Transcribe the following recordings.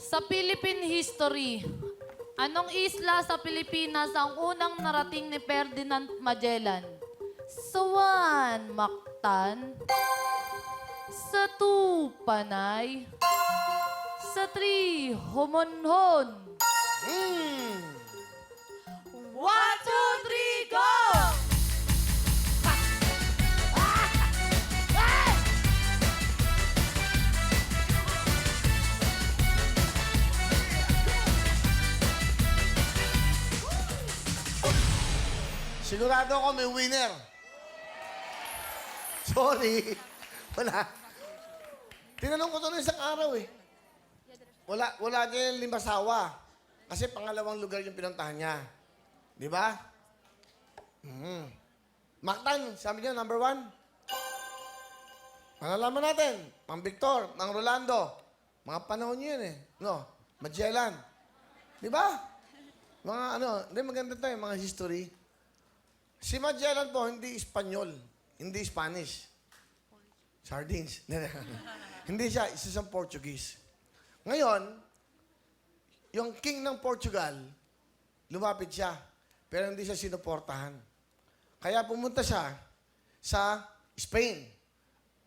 Sa Philippine history, anong isla sa Pilipinas ang unang narating ni Ferdinand Magellan? Sa 1, Mactan. Sa 2, Panay. Sa 3, Homonhon. 1, 2, 3, go! Sigurado ako may winner. Sorry. Wala. Tinanong ko ito ng isang araw eh. Wala din Limasawa. Kasi pangalawang lugar yung pinuntahan niya. Di ba? Mactan, sabi niya, number 1. Malalaman natin. Mang Victor, Mang Rolando. Mga panahon niyo yun eh. No? Magellan. Di ba? Mga ano, hindi maganda tayo, mga history. Si Magellan po, hindi Espanyol. Hindi Spanish. Sardines. Hindi siya, isa siyang Portuguese. Ngayon, yung king ng Portugal, lumapit siya. Pero hindi siya sinuportahan. Kaya pumunta siya sa Spain.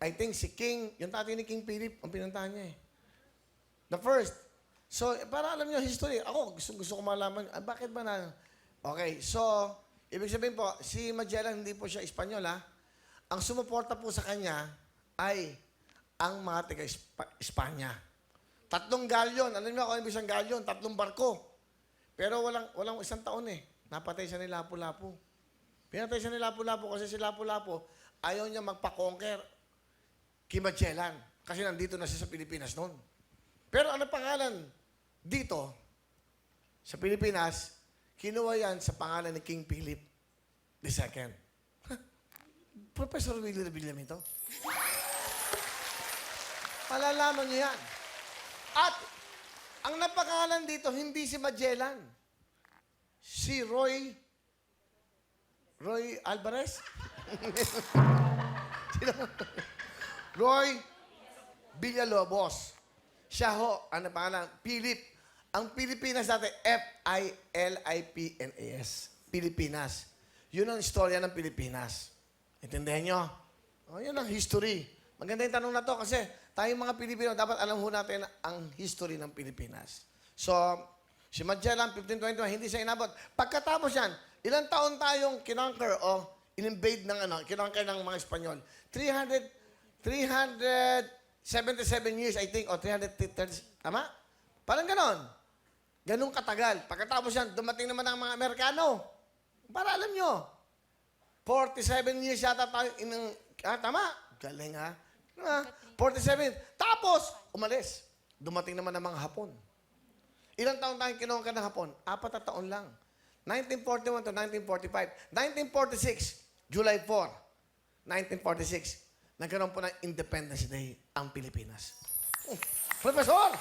I think si King, yung tatay ni King Philip, ang pinuntahan niya eh. The first. So, para alam niyo history. Ako, gusto ko malaman, bakit ba na... Okay, so... Ibig sabihin po, si Magellan hindi po siya Espanyol, ha? Ang sumuporta po sa kanya ay ang mga taga-Espanya. 3 galyon. Alam niyo ako, isang galyon, 3 barko. Pero walang isang taon eh. Napatay siya ni Lapu-Lapu. Pinatay siya ni Lapu-Lapu kasi si Lapu-Lapu ayaw niya magpa-conquer kay Magellan. Kasi nandito na siya sa Pilipinas noon. Pero ano pangalan dito sa Pilipinas? Kinuha yan sa pangalan ni King Philip II. Professor Willie Revillame ito. Malalaman niyo yan. At, ang napangalan dito, hindi si Magellan. Si Roy Alvarez? Roy Villalobos. Siya ho, ang napangalan, Philip. Ang Pilipinas dati, F-I-L-I-P-N-A-S. Pilipinas. Yun ang istorya ng Pilipinas. Intindihan nyo? O, yun ang history. Maganda yung tanong na to kasi tayong mga Pilipino, dapat alam ho natin ang history ng Pilipinas. So, si Magellan, 1521, hindi siya inabot. Pagkatapos yan, ilang taon tayong kinonquer o in-invade ng kinonquer ng mga Espanyol? 377 years, I think, o 330, tama? Parang ganon. Ganong katagal. Pagkatapos yan, dumating naman ang mga Amerikano. Para alam nyo, 47 years yata tayo tama? Galing ha? 47. Tapos, umalis. Dumating naman ang mga Hapon. Ilang taon tayong kinongkan ng Hapon? 4 na taon lang. 1941 to 1945. 1946, July 4, 1946, nagkaroon po ng Independence Day ang Pilipinas. Professor!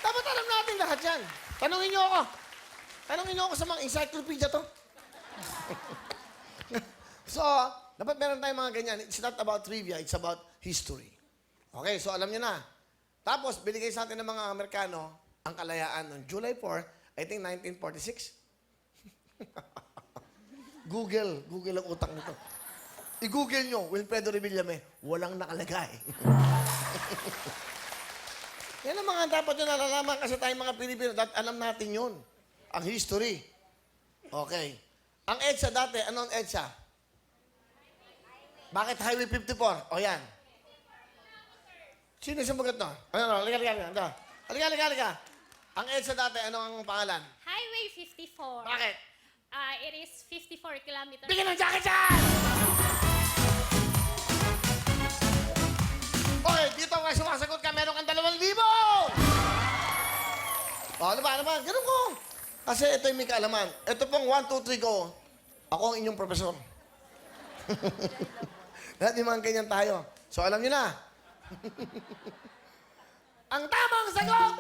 Dapat alam natin lahat yan. Tanungin niyo ako. Tanungin niyo ako sa mga encyclopedia to. So, dapat meron tayong mga ganyan. It's not about trivia, it's about history. Okay, so alam niyo na. Tapos, binigay sa atin ng mga Amerikano ang kalayaan noong July 4, I think 1946. Google ang utang nito. I-Google nyo, Wilfredo Revillame, walang nakalagay. Yan ang mga dapat nyo nalalaman kasi tayong mga Pilipino, alam natin yun. Ang history. Okay. Ang EDSA dati, ano ang EDSA? Bakit Highway 54? O yan. Sino sumagot no? Ano, halika. Halika. Ang EDSA dati, ano ang pangalan? Highway 54. Bakit? It is 54 kilometers. Bigyan ng jacket dyan! Okay, dito nga sumasagot ka, meron kang 2,000! O, ano ba? Ganun ko. Kasi ito yung may kaalaman. Ito pong 1, 2, 3, go. Ako ang inyong profesor. Lahat yung mga ganyan tayo. So, alam nyo na. Ang tamang sagot